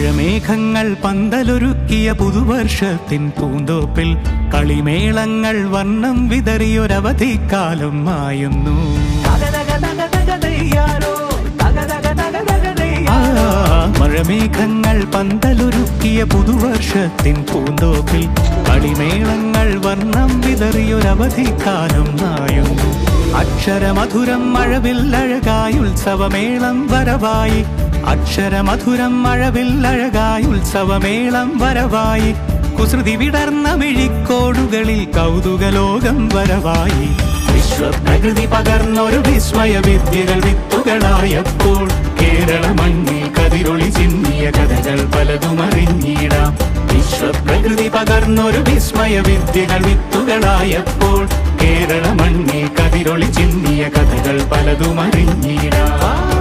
മഴമേഘങ്ങൾ പന്തലൊരുക്കിയ പുതുവർഷത്തിൻ പൂന്തോപ്പിൽ കളിമേളങ്ങൾ വർണ്ണം വിതറിയൊരവധിക്കാലം മായുന്നു. മഴമേഘങ്ങൾ പന്തലൊരുക്കിയ പുതുവർഷത്തിൻ പൂന്തോപ്പിൽ കളിമേളങ്ങൾ വർണ്ണം വിതറിയൊരവധിക്കാലം മായുന്നു. അക്ഷരമധുരം മഴവില്ലഴകായി ഉത്സവമേളം വരവായി. അക്ഷരമധുരം മഴവില്ലഴകായി ഉത്സവമേളം വരവായി. കുസൃതി വിടർന്ന മിഴിക്കോടുകളിൽ കൗതുകലോകം വരവായി. വിശ്വപ്രകൃതി പകർന്നൊരു വിസ്മയ വിദ്യകൾ വിത്തുകളായപ്പോൾ കേരള മണ്ണിൽ കതിരൊളി ചിന്നിയ കഥകൾ പലതും അറിഞ്ഞിടാം. വിശ്വപ്രകൃതി പകർന്നൊരു വിസ്മയ വിദ്യകൾ വിത്തുകളായപ്പോൾ കേരള മണ്ണിൽ കതിരൊളി ചിന്നിയ കഥകൾ പലതും അറിഞ്ഞിടാം.